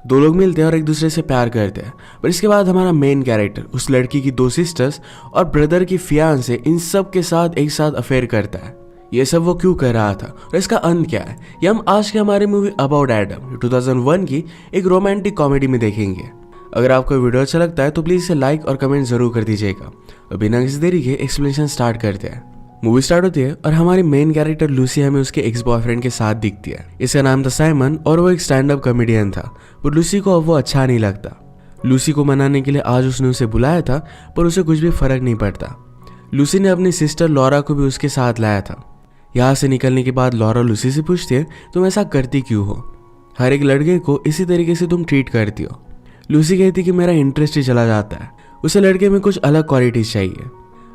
दो लोग मिलते हैं और एक दूसरे से प्यार करते हैं। पर इसके बाद हमारा मेन कैरेक्टर उस लड़की की 2 सिस्टर्स और ब्रदर की फियांसे इन सब के साथ एक साथ अफेयर करता है। ये सब वो क्यों कर रहा था और इसका अंत क्या है, ये हम आज की हमारी मूवी अबाउट एडम 2001 की एक रोमांटिक कॉमेडी में देखेंगे। अगर आपको वीडियो अच्छा लगता है तो प्लीज इसे लाइक और कमेंट जरूर कर दीजिएगा। और बिना किसी देरी के एक्सप्लेनेशन स्टार्ट करते हैं। मूवी स्टार्ट होती है और हमारी मेन कैरेक्टर लूसी हमें उसके एक्स बॉयफ्रेंड के साथ दिखती है। इसका नाम था साइमन और वो एक स्टैंड अप कॉमेडियन था। पर लूसी को अब वो अच्छा नहीं लगता। लूसी को मनाने के लिए आज उसने उसे बुलाया था, पर उसे कुछ भी फर्क नहीं पड़ता। लूसी ने अपनी सिस्टर लॉरा को भी उसके साथ लाया था। यहाँ से निकलने के बाद लॉरा लूसी से पूछती है, तुम ऐसा करती क्यों हो? हर एक लड़के को इसी तरीके से तुम ट्रीट करती हो। लूसी कहती कि मेरा इंटरेस्ट ही चला जाता है, उसे लड़के में कुछ अलग क्वालिटीज चाहिए।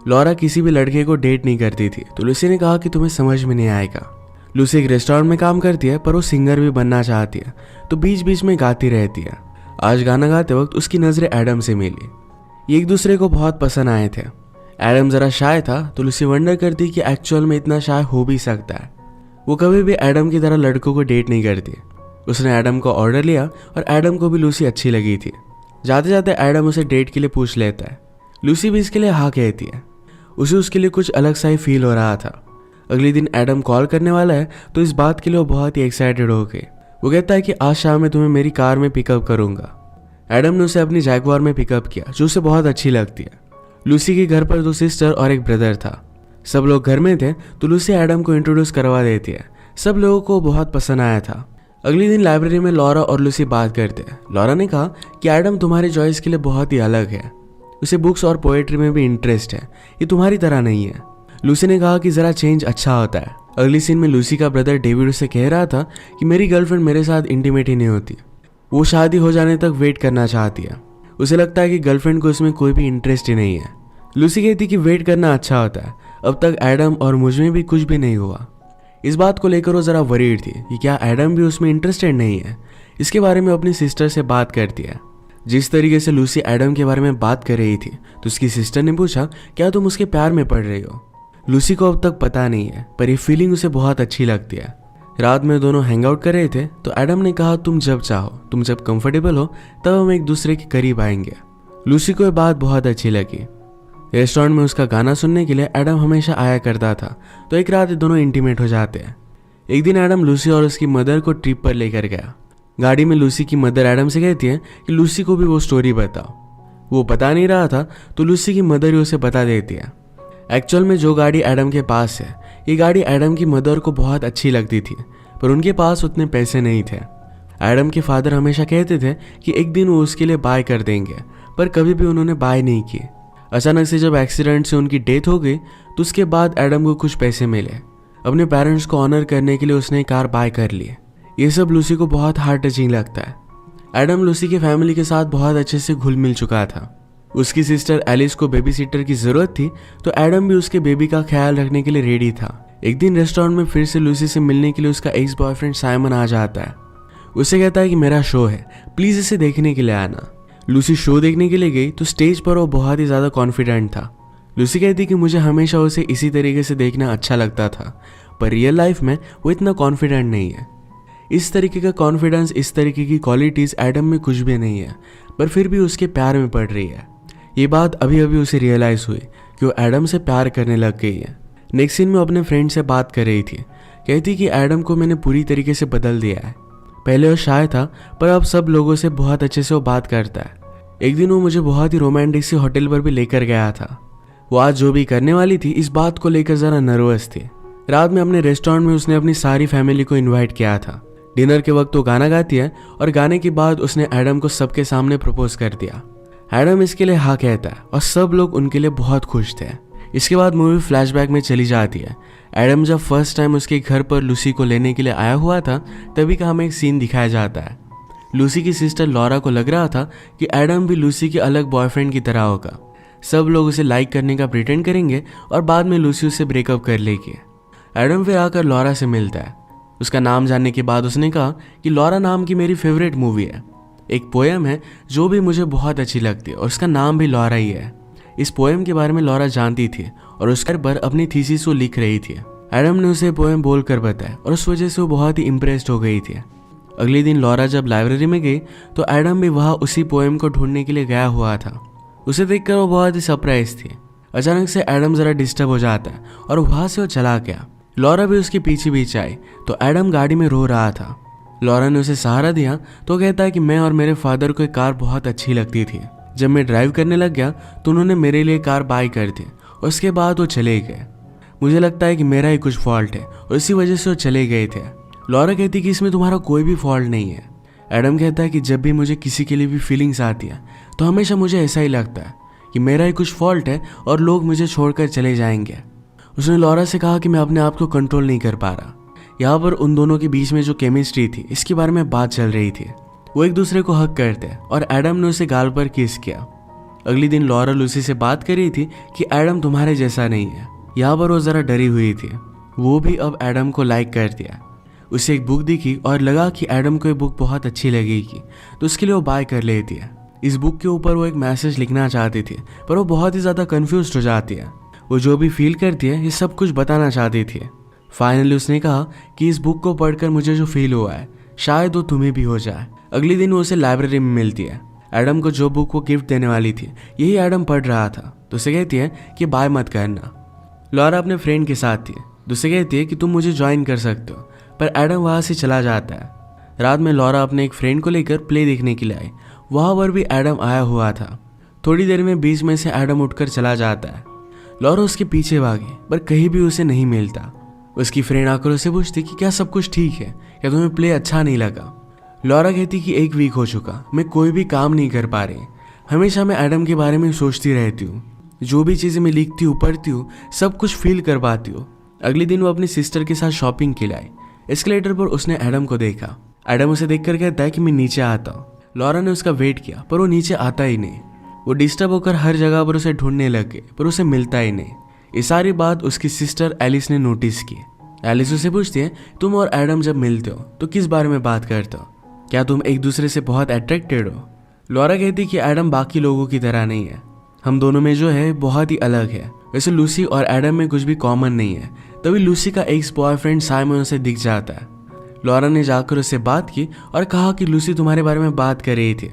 लॉरा किसी भी लड़के को डेट नहीं करती थी, तो लूसी ने कहा कि तुम्हें समझ में नहीं आएगा। लूसी एक रेस्टोरेंट में काम करती है, पर वो सिंगर भी बनना चाहती है, तो बीच बीच में गाती रहती है। आज गाना गाते वक्त उसकी नजरें एडम से मिली। ये एक दूसरे को बहुत पसंद आए थे। एडम जरा शाय था, तो लूसी वंडर करती कि एक्चुअल में इतना शाय हो भी सकता है। वो कभी भी एडम की तरह लड़कों को डेट नहीं करती। उसने एडम को ऑर्डर लिया और एडम को भी लूसी अच्छी लगी थी। जाते जाते एडम उसे डेट के लिए पूछ लेता है। लूसी भी इसके लिए हाँ कहती है। उसे उसके लिए कुछ अलग सा ही फील हो रहा था। अगले दिन एडम कॉल करने वाला है, तो इस बात के लिए वो बहुत ही एक्साइटेड हो गई। वो कहता है कि आज शाम में तुम्हें मेरी कार में पिकअप करूंगा। एडम ने उसे अपनी जैगवार में पिकअप किया, जो उसे बहुत अच्छी लगती है। लूसी के घर पर 2 सिस्टर और एक ब्रदर था। सब लोग घर में थे, तो लूसी एडम को इंट्रोड्यूस करवा देती है। सब लोगों को बहुत पसंद आया था। अगले दिन लाइब्रेरी में लॉरा और लूसी बात करते हैं। लॉरा ने कहा कि एडम तुम्हारी चॉइस के लिए बहुत ही अलग है, उसे बुक्स और पोएट्री में भी इंटरेस्ट है, ये तुम्हारी तरह नहीं है। लूसी ने कहा कि जरा चेंज अच्छा होता है। अगली सीन में लूसी का ब्रदर डेविड उसे कह रहा था कि मेरी गर्लफ्रेंड मेरे साथ इंटीमेट ही नहीं होती, वो शादी हो जाने तक वेट करना चाहती है। उसे लगता है कि गर्लफ्रेंड को इसमें कोई भी इंटरेस्ट ही नहीं है। लूसी कहती कि वेट करना अच्छा होता है, अब तक एडम और मुझ में भी कुछ भी नहीं हुआ। इस बात को लेकर वो जरा वरीड थी कि क्या एडम भी उसमें इंटरेस्टेड नहीं है। इसके बारे में अपनी सिस्टर से बात करती है। जिस तरीके से लूसी एडम के बारे में बात कर रही थी, तो उसकी सिस्टर ने पूछा, क्या तुम उसके प्यार में पड़ रही हो? लूसी को अब तक पता नहीं है, पर ये फीलिंग उसे बहुत अच्छी लगती है। रात में दोनों हैंग आउट कर रहे थे, तो एडम ने कहा तुम जब चाहो, तुम जब कंफर्टेबल हो, तब हम एक दूसरे के करीब आएंगे। लूसी को यह बात बहुत अच्छी लगी। रेस्टोरेंट में उसका गाना सुनने के लिए एडम हमेशा आया करता था, तो एक रात दोनों इंटीमेट हो जाते हैं। एक दिन एडम लूसी और उसकी मदर को ट्रिप पर लेकर गया। गाड़ी में लूसी की मदर एडम से कहती है कि लूसी को भी वो स्टोरी बताओ। वो बता नहीं रहा था, तो लूसी की मदर ही उसे बता देती है। एक्चुअल में जो गाड़ी एडम के पास है, ये गाड़ी एडम की मदर को बहुत अच्छी लगती थी, पर उनके पास उतने पैसे नहीं थे। एडम के फादर हमेशा कहते थे कि एक दिन वो उसके लिए बाय कर देंगे, पर कभी भी उन्होंने बाय नहीं की। अचानक से जब एक्सीडेंट से उनकी डेथ हो गई, तो उसके बाद एडम को कुछ पैसे मिले। अपने पेरेंट्स को ऑनर करने के लिए उसने कार बाय कर ली। ये सब लूसी को बहुत हार्ट टचिंग लगता है। एडम लूसी के फैमिली के साथ बहुत अच्छे से घुल मिल चुका था। उसकी सिस्टर एलिस को बेबी सिटर की जरूरत थी, तो एडम भी उसके बेबी का ख्याल रखने के लिए रेडी था। एक दिन रेस्टोरेंट में फिर से लूसी से मिलने के लिए उसका एक्स बॉयफ्रेंड साइमन आ जाता है। उसे कहता है कि मेरा शो है, प्लीज इसे देखने के लिए आना। लूसी शो देखने के लिए गई, तो स्टेज पर वो बहुत ही ज्यादा कॉन्फिडेंट था। लूसी कहती कि मुझे हमेशा उसे इसी तरीके से देखना अच्छा लगता था, पर रियल लाइफ में वो इतना कॉन्फिडेंट नहीं है। इस तरीके का कॉन्फिडेंस, इस तरीके की क्वालिटीज एडम में कुछ भी नहीं है, पर फिर भी उसके प्यार में पड़ रही है। ये बात अभी अभी उसे रियलाइज हुई कि वो एडम से प्यार करने लग गई है। नेक्स्ट सीन में अपने फ्रेंड से बात कर रही थी। कहती कि एडम को मैंने पूरी तरीके से बदल दिया है। पहले वो शाय था, पर अब सब लोगों से बहुत अच्छे से वो बात करता है। एक दिन वो मुझे बहुत ही रोमांटिक सी होटल पर भी लेकर गया था। वो आज जो भी करने वाली थी, इस बात को लेकर जरा नर्वस थी। रात में अपने रेस्टोरेंट में उसने अपनी सारी फैमिली को इन्वाइट किया था। डिनर के वक्त वो गाना गाती है और गाने के बाद उसने एडम को सबके सामने प्रपोज कर दिया। एडम इसके लिए हाँ कहता है और सब लोग उनके लिए बहुत खुश थे। इसके बाद मूवी फ्लैशबैक में चली जाती है। एडम जब फर्स्ट टाइम उसके घर पर लूसी को लेने के लिए आया हुआ था, तभी का हमें एक सीन दिखाया जाता है। लूसी की सिस्टर लॉरा को लग रहा था कि एडम भी लूसी के अलग बॉयफ्रेंड की तरह होगा। सब लोग उसे लाइक करने का प्रिटेंड करेंगे और बाद में लूसी उससे ब्रेकअप कर लेगी। एडम फिर आकर लॉरा से मिलता है। उसका नाम जानने के बाद उसने कहा कि लॉरा नाम की मेरी फेवरेट मूवी है। एक पोएम है जो भी मुझे बहुत अच्छी लगती है और उसका नाम भी लॉरा ही है। इस पोएम के बारे में लॉरा जानती थी और उसके पर अपनी थीसिस को लिख रही थी। एडम ने उसे पोएम बोलकर बताया और उस वजह से वो बहुत ही इम्प्रेस्ड हो गई थी। अगले दिन लॉरा जब लाइब्रेरी में गई तो एडम भी वहाँ उसी पोएम को ढूंढने के लिए गया हुआ था। उसे देखकर वो बहुत ही सरप्राइज थी। अचानक से एडम जरा डिस्टर्ब हो जाता है और वहाँ से वो चला गया। लॉरा भी उसके पीछे पीछे आई तो एडम गाड़ी में रो रहा था। लॉरा ने उसे सहारा दिया तो कहता है कि मैं और मेरे फादर को एक कार बहुत अच्छी लगती थी। जब मैं ड्राइव करने लग गया तो उन्होंने मेरे लिए कार बाय कर दी। उसके बाद वो चले गए। मुझे लगता है कि मेरा ही कुछ फॉल्ट है और इसी वजह से वो चले गए थे। लॉरा कहती कि इसमें तुम्हारा कोई भी फॉल्ट नहीं है। एडम कहता है कि जब भी मुझे किसी के लिए भी फीलिंग्स आती है तो हमेशा मुझे ऐसा ही लगता है कि मेरा ही कुछ फॉल्ट है और लोग मुझे छोड़कर चले जाएंगे। उसने लॉरा से कहा कि मैं अपने आप को कंट्रोल नहीं कर पा रहा। यहाँ पर उन दोनों के बीच में जो केमिस्ट्री थी इसके बारे में बात चल रही थी। वो एक दूसरे को हक करते और एडम ने उसे गाल पर किस किया। अगली दिन लॉरा लूसी से बात कर रही थी कि एडम तुम्हारे जैसा नहीं है। यहाँ पर वो जरा डरी हुई थी। वो भी अब एडम को लाइक कर दिया। उसे एक बुक दिखी और लगा कि एडम को ये बुक बहुत अच्छी लगेगी तो उसके लिए वो बाय कर लेती है। इस बुक के ऊपर वो एक मैसेज लिखना चाहती थी पर वो बहुत ही ज़्यादा कन्फ्यूज हो जाती है। वो जो भी फील करती है ये सब कुछ बताना चाहती थी। फाइनली उसने कहा कि इस बुक को पढ़कर मुझे जो फील हुआ है शायद वो तुम्हें भी हो जाए। अगले दिन वो उसे लाइब्रेरी में मिलती है। एडम को जो बुक वो गिफ्ट देने वाली थी यही एडम पढ़ रहा था तो उसे कहती है कि बाय मत करना। लॉरा अपने फ्रेंड के साथ थी तो उसे कहती है कि तुम मुझे ज्वाइन कर सकते हो पर एडम वहाँ से चला जाता है। रात में लॉरा अपने एक फ्रेंड को लेकर प्ले देखने के लिए आई। वहाँ पर भी एडम आया हुआ था। थोड़ी देर में बीच में से एडम उठकर चला जाता है। लॉरा उसके पीछे भागी पर कहीं भी उसे नहीं मिलता। उसकी फ्रेंड आकर उसे पूछती कि क्या सब कुछ ठीक है, क्या तुम्हें प्ले अच्छा नहीं लगा। लॉरा कहती कि 1 वीक हो चुका, मैं कोई भी काम नहीं कर पा रही। हमेशा मैं एडम के बारे में सोचती रहती हूँ। जो भी चीज़ें मैं लिखती हूँ पढ़ती हूँ सब कुछ फील कर पाती हूँ। अगले दिन वो अपनी सिस्टर के साथ शॉपिंग के लिए आई। एस्केलेटर पर उसने एडम को देखा। एडम उसे देखकर कहता है कि मैं नीचे आता हूँ। लॉरा ने उसका वेट किया पर वो नीचे आता ही नहीं। वो डिस्टर्ब होकर हर जगह पर उसे ढूंढने लगे पर उसे मिलता ही नहीं। ये सारी बात उसकी सिस्टर एलिस ने नोटिस की। एलिस उसे पूछती है तुम और एडम जब मिलते हो तो किस बारे में बात करते हो, क्या तुम एक दूसरे से बहुत अट्रैक्टेड हो। लॉरा कहती कि एडम बाकी लोगों की तरह नहीं है, हम दोनों में जो है बहुत ही अलग है। वैसे लूसी और एडम में कुछ भी कॉमन नहीं है। तभी लूसी का एक्स बॉयफ्रेंड साइमन उसे दिख जाता है। लॉरा ने जाकर उससे बात की और कहा कि लूसी तुम्हारे बारे में बात कर रही थी,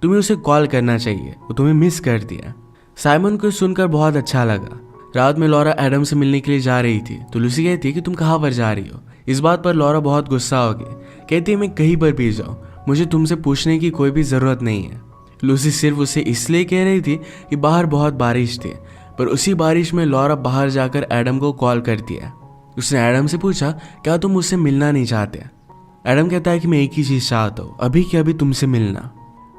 तुम्हें उसे कॉल करना चाहिए, वो तुम्हें मिस कर दिया। साइमन को सुनकर बहुत अच्छा लगा। रात में लॉरा एडम से मिलने के लिए जा रही थी तो लूसी कहती है कि तुम कहाँ पर जा रही हो। इस बात पर लॉरा बहुत गुस्सा हो गई। कहती है मैं कहीं पर भी जाऊँ, मुझे तुमसे पूछने की कोई भी ज़रूरत नहीं है। लूसी सिर्फ उसे इसलिए कह रही थी कि बाहर बहुत बारिश थी, पर उसी बारिश में लॉरा बाहर जाकर एडम को कॉल करती है। उसने एडम से पूछा क्या तुम मुझसे मिलना नहीं चाहते। एडम कहता है कि मैं एक ही चीज़ चाहता हूँ, अभी के अभी तुमसे मिलना।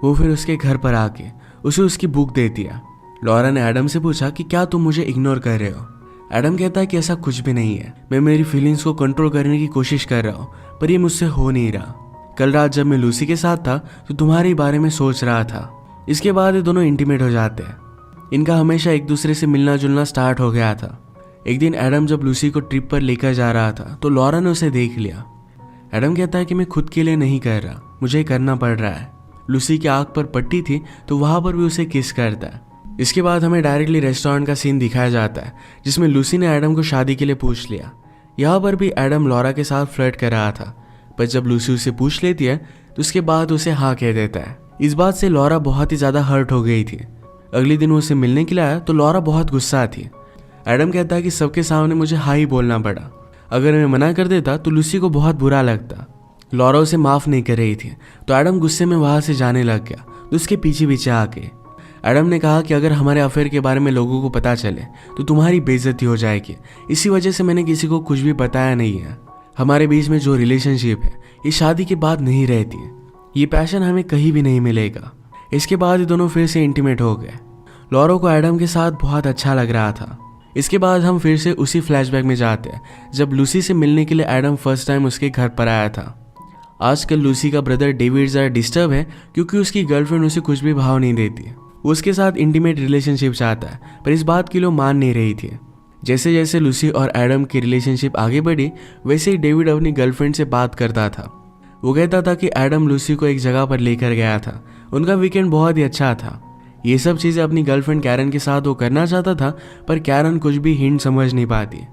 वो फिर उसके घर पर आके उसे उसकी बुक देती है। लॉरा ने एडम से पूछा कि क्या तुम मुझे इग्नोर कर रहे हो। एडम कहता है कि ऐसा कुछ भी नहीं है, मैं मेरी फीलिंग्स को कंट्रोल करने की कोशिश कर रहा हूँ पर ये मुझसे हो नहीं रहा। कल रात जब मैं लूसी के साथ था तो तुम्हारे बारे में सोच रहा था। इसके बाद ये दोनों इंटीमेट हो जाते हैं। इनका हमेशा एक दूसरे से मिलना जुलना स्टार्ट हो गया था। एक दिन एडम जब लूसी को ट्रिप पर लेकर जा रहा था तो लॉरा ने उसे देख लिया। एडम कहता है कि मैं खुद के लिए नहीं कर रहा, मुझे करना पड़ रहा है। लूसी की आंख पर पट्टी थी तो वहां पर भी उसे किस करता है। इसके बाद हमें डायरेक्टली रेस्टोरेंट का सीन दिखाया जाता है जिसमें लूसी ने एडम को शादी के लिए पूछ लिया। यहाँ पर भी एडम लॉरा के साथ फ्लर्ट कर रहा था, पर जब लूसी उसे पूछ लेती है तो उसके बाद उसे हाँ कह देता है। इस बात से लॉरा बहुत ही ज़्यादा हर्ट हो गई थी। अगले दिन वो उसे मिलने के लिए आया तो लॉरा बहुत गुस्सा थी। एडम कहता है कि सबके सामने मुझे हाँ ही बोलना पड़ा, अगर मैं मना कर देता तो लूसी को बहुत बुरा लगता। लॉरा उसे माफ़ नहीं कर रही थी तो एडम गुस्से में वहाँ से जाने लग गया तो उसके पीछे पीछे आके एडम ने कहा कि अगर हमारे अफेयर के बारे में लोगों को पता चले तो तुम्हारी बेइज्जती हो जाएगी, इसी वजह से मैंने किसी को कुछ भी बताया नहीं है। हमारे बीच में जो रिलेशनशिप है ये शादी के बाद नहीं रहती, ये पैशन हमें कहीं भी नहीं मिलेगा। इसके बाद ये दोनों फिर से इंटीमेट हो गए। लॉरा को एडम के साथ बहुत अच्छा लग रहा था। इसके बाद हम फिर से उसी फ्लैशबैक में जाते हैं जब लूसी से मिलने के लिए एडम फर्स्ट टाइम उसके घर पर आया था। आजकल लूसी का ब्रदर डेविड ज़रा डिस्टर्ब है क्योंकि उसकी गर्लफ्रेंड उसे कुछ भी भाव नहीं देती। वो उसके साथ इंटीमेट रिलेशनशिप चाहता है पर इस बात के लिए मान नहीं रही थी। जैसे जैसे लूसी और एडम की रिलेशनशिप आगे बढ़ी वैसे ही डेविड अपनी गर्लफ्रेंड से बात करता था। वो कहता था कि एडम लूसी को एक जगह पर लेकर गया था, उनका वीकेंड बहुत ही अच्छा था। ये सब चीज़ें अपनी गर्लफ्रेंड कैरन के साथ वो करना चाहता था पर कैरन कुछ भी हिंट समझ नहीं पाती।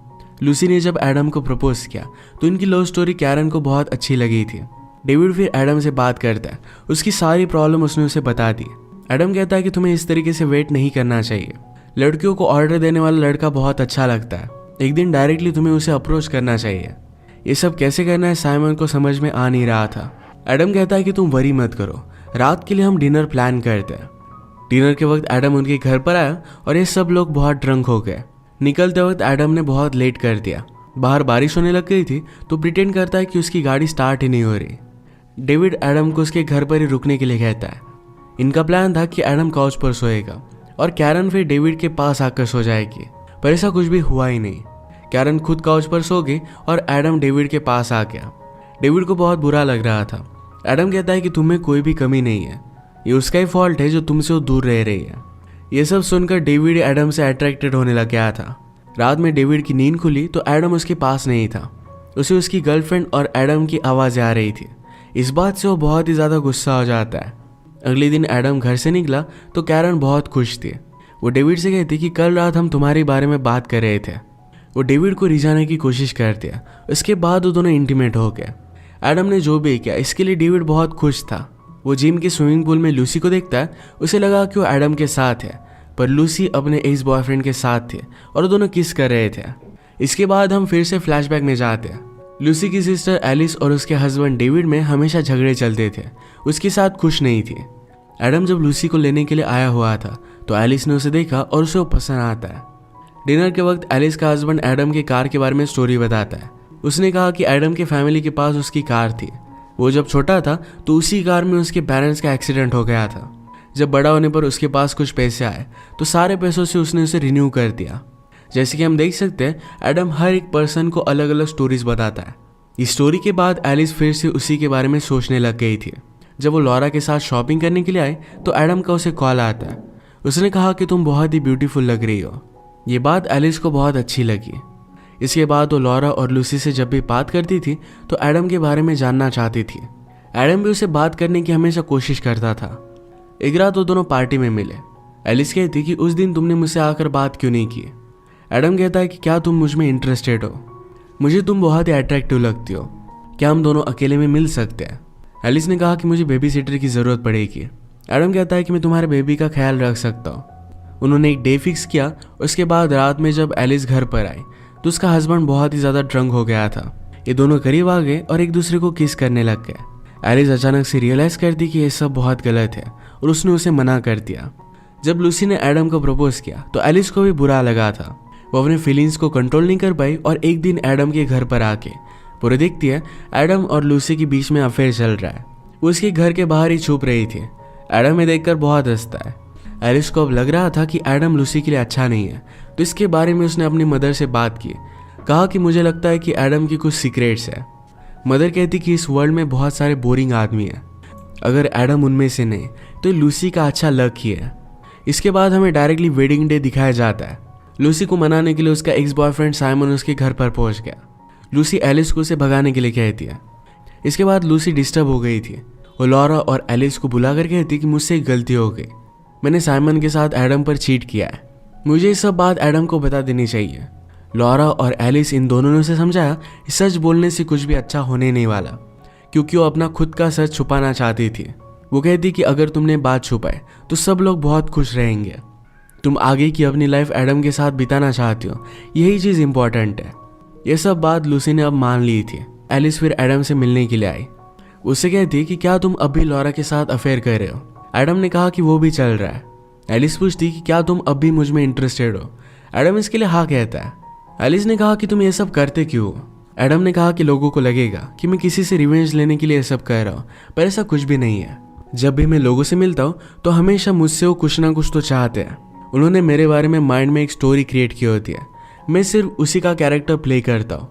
लूसी ने जब एडम को प्रपोज किया तो इनकी लव स्टोरी कैरन को बहुत अच्छी लगी थी। डेविड फिर एडम से बात करता है, उसकी सारी प्रॉब्लम उसने उसे बता दी। एडम कहता है कि तुम्हें इस तरीके से वेट नहीं करना चाहिए, लड़कियों को ऑर्डर देने वाला लड़का बहुत अच्छा लगता है, एक दिन डायरेक्टली तुम्हें उसे अप्रोच करना चाहिए। ये सब कैसे करना है साइमन को समझ में आ नहीं रहा था। एडम कहता है कि तुम वरी मत करो, रात के लिए हम डिनर प्लान करते हैं। डिनर के वक्त एडम उनके घर पर आया और ये सब लोग बहुत ड्रंक हो गए। निकलते वक्त एडम ने बहुत लेट कर दिया। बाहर बारिश होने लग गई थी तो प्रिटेंड करता है कि उसकी गाड़ी स्टार्ट ही नहीं हो रही। डेविड एडम को उसके घर पर ही रुकने के लिए कहता है। इनका प्लान था कि एडम काउच पर सोएगा और कैरन फिर डेविड के पास आकर सो जाएगी, पर ऐसा कुछ भी हुआ ही नहीं। कैरन खुद काउच पर सो गई और एडम डेविड के पास आ गया। डेविड को बहुत बुरा लग रहा था। एडम कहता है कि तुम्हें कोई भी कमी नहीं है, ये उसका ही फॉल्ट है जो तुमसे वो दूर रह रही है। ये सब सुनकर डेविड एडम से अट्रैक्टेड होने लग गया था। रात में डेविड की नींद खुली तो एडम उसके पास नहीं था। उसे उसकी गर्लफ्रेंड और एडम की आवाज़ें आ रही थी। इस बात से वो बहुत ही ज़्यादा गुस्सा हो जाता है। अगले दिन एडम घर से निकला तो कैरन बहुत खुश थी। वो डेविड से कहती कि कल रात हम तुम्हारे बारे में बात कर रहे थे। वो डेविड को रिझाने की कोशिश करती है। उसके बाद वो दोनों इंटीमेट हो गए। एडम ने जो भी किया इसके लिए डेविड बहुत खुश था। वो जिम के स्विमिंग पूल में लूसी को देखता है। उसे लगा कि वो एडम के साथ है, पर लूसी अपने एक्स बॉयफ्रेंड के साथ थी और दोनों किस कर रहे थे। इसके बाद हम फिर से फ्लैशबैक में जाते हैं। लूसी की सिस्टर एलिस और उसके हस्बैंड डेविड में हमेशा झगड़े चलते थे। उसके साथ खुश नहीं थी। एडम जब लूसी को लेने के लिए आया हुआ था तो एलिस ने उसे देखा और उसे वो पसंद आता है। डिनर के वक्त एलिस का हस्बैंड एडम के कार के बारे में स्टोरी बताता है। उसने कहा कि एडम के फैमिली के पास उसकी कार थी। वो जब छोटा था तो उसी कार में उसके पेरेंट्स का एक्सीडेंट हो गया था। जब बड़ा होने पर उसके पास कुछ पैसे आए तो सारे पैसों से उसने उसे रिन्यू कर दिया। जैसे कि हम देख सकते हैं एडम हर एक पर्सन को अलग अलग स्टोरीज बताता है। इस स्टोरी के बाद एलिस फिर से उसी के बारे में सोचने लग गई थी। जब वो लॉरा के साथ शॉपिंग करने के लिए आए तो एडम का उसे कॉल आता है। उसने कहा कि तुम बहुत ही ब्यूटीफुल लग रही हो। ये बात एलिस को बहुत अच्छी लगी। इसके बाद वो लॉरा और लूसी से जब भी बात करती थी तो एडम के बारे में जानना चाहती थी। एडम भी उसे बात करने की हमेशा कोशिश करता था। एक रात वो दोनों पार्टी में मिले। एलिस कहती कि उस दिन तुमने मुझसे आकर बात क्यों नहीं की। एडम कहता है कि क्या तुम मुझ में इंटरेस्टेड हो, मुझे तुम बहुत ही अट्रैक्टिव लगती हो, क्या हम दोनों अकेले में मिल सकते हैं। एलिस ने कहा कि मुझे बेबी सिटर की ज़रूरत पड़ेगी। एडम कहता है कि मैं तुम्हारे बेबी का ख्याल रख सकता हूँ। उन्होंने एक डे फिक्स किया। उसके बाद रात में जब एलिस घर पर आई तो उसका हस्बैंड बहुत ही ज़्यादा ड्रंक हो गया था। ये दोनों करीब आ गए और एक दूसरे को किस करने लग गए। एलिस अचानक से रियलाइज़ करती कि ये सब बहुत गलत है और उसने उसे मना कर दिया। जब लूसी ने एडम को प्रपोज किया तो एलिस को भी बुरा लगा था। वो अपने फीलिंग्स को कंट्रोल नहीं कर पाई और एक दिन एडम के घर पर आके पूरे देखती है एडम और लूसी के बीच में अफेयर चल रहा है। वो उसके घर के बाहर ही छुप रही थी। एडम ये देखकर बहुत हंसता है। एलिस को अब लग रहा था कि एडम लूसी के लिए अच्छा नहीं है, तो इसके बारे में उसने अपनी मदर से बात की। कहा कि मुझे लगता है कि एडम की कुछ सीक्रेट्स है। मदर कहती कि इस वर्ल्ड में बहुत सारे बोरिंग आदमी हैं, अगर एडम उनमें से नहीं तो लूसी का अच्छा लक ही है। इसके बाद हमें डायरेक्टली वेडिंग डे दिखाया जाता है। लूसी को मनाने के लिए उसका एक्स बॉयफ्रेंड साइमन उसके घर पर पहुंच गया। लूसी एलिस को उसे भगाने के लिए कहती है। इसके बाद लूसी डिस्टर्ब हो गई थी। वो लॉरा और एलिस को बुलाकर कहती कि मुझसे एक गलती हो गई, मैंने साइमन के साथ एडम पर चीट किया है, मुझे ये सब बात एडम को बता देनी चाहिए। लॉरा और एलिस इन दोनों ने उसे समझाया कि सच बोलने से कुछ भी अच्छा होने नहीं वाला, क्योंकि वो अपना खुद का सच छुपाना चाहती थी। वो कहती कि अगर तुमने बात छुपाए तो सब लोग बहुत खुश रहेंगे। तुम आगे की अपनी लाइफ एडम के साथ बिताना चाहती हो, यही चीज़ इंपॉर्टेंट है। ये सब बात लूसी ने अब मान ली थी। एलिस फिर एडम से मिलने के लिए आई। उससे कहती कि क्या तुम अब भी लॉरा के साथ अफेयर कर रहे हो। एडम ने कहा कि वो भी चल रहा है। एलिस पूछती कि क्या तुम अब भी मुझ में इंटरेस्टेड हो। एडम इसके लिए हाँ कहता है। एलिस ने कहा कि तुम ये सब करते क्यों हो। एडम ने कहा कि लोगों को लगेगा कि मैं किसी से रिवेंज लेने के लिए ये सब कर रहा हूँ, पर ऐसा कुछ भी नहीं है। जब भी मैं लोगों से मिलता हूँ तो हमेशा मुझसे वो कुछ ना कुछ तो चाहते हैं। उन्होंने मेरे बारे में माइंड में एक स्टोरी क्रिएट की होती है, मैं सिर्फ उसी का कैरेक्टर प्ले करता हूँ।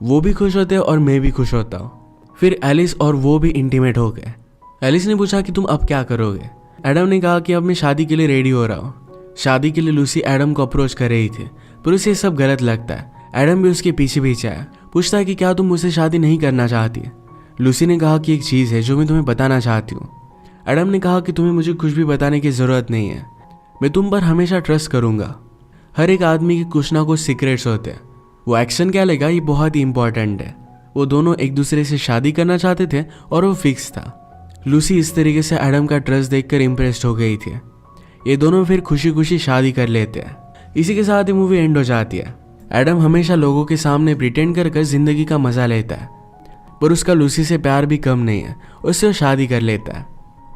वो भी खुश होते हैं और मैं भी खुश होता हूँ। फिर एलिस और वो भी इंटीमेट हो गए। एलिस ने पूछा कि तुम अब क्या करोगे। एडम ने कहा कि अब मैं शादी के लिए रेडी हो रहा हूँ। शादी के लिए लूसी एडम को अप्रोच कर रही थी, पर उसे सब गलत लगता है। एडम भी उसके पीछे पीछे आया, पूछता है कि क्या तुम मुझसे शादी नहीं करना चाहती। लूसी ने कहा कि एक चीज़ है जो मैं तुम्हें बताना चाहती हूँ। एडम ने कहा कि तुम्हें मुझे कुछ भी बताने की ज़रूरत नहीं है, मैं तुम पर हमेशा ट्रस्ट करूँगा। हर एक आदमी के कुछ ना कुछ सीक्रेट्स होते हैं, वो एक्शन क्या लेगा ये बहुत ही इंपॉर्टेंट है। वो दोनों एक दूसरे से शादी करना चाहते थे और वो फिक्स था। लूसी इस तरीके से एडम का ट्रस्ट देखकर इम्प्रेस्ड हो गई थी। ये दोनों फिर खुशी खुशी शादी कर लेते हैं। इसी के साथ ही मूवी एंड हो जाती है। एडम हमेशा लोगों के सामने प्रिटेंड कर जिंदगी का मजा लेता है, पर उसका लूसी से प्यार भी कम नहीं है, उससे वो शादी कर लेता है।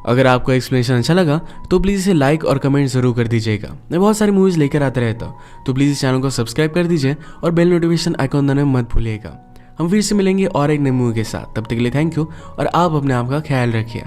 अगर आपको एक्सप्लेनेशन अच्छा लगा तो प्लीज़ इसे लाइक और कमेंट जरूर कर दीजिएगा। मैं बहुत सारी मूवीज़ लेकर आता रहता हूँ, तो प्लीज़ इस चैनल को सब्सक्राइब कर दीजिए और बेल नोटिफिकेशन आइकॉन दबाना मत भूलिएगा। हम फिर से मिलेंगे और एक नई मूवी के साथ। तब तक के लिए थैंक यू और आप अपने आप का ख्याल रखिए।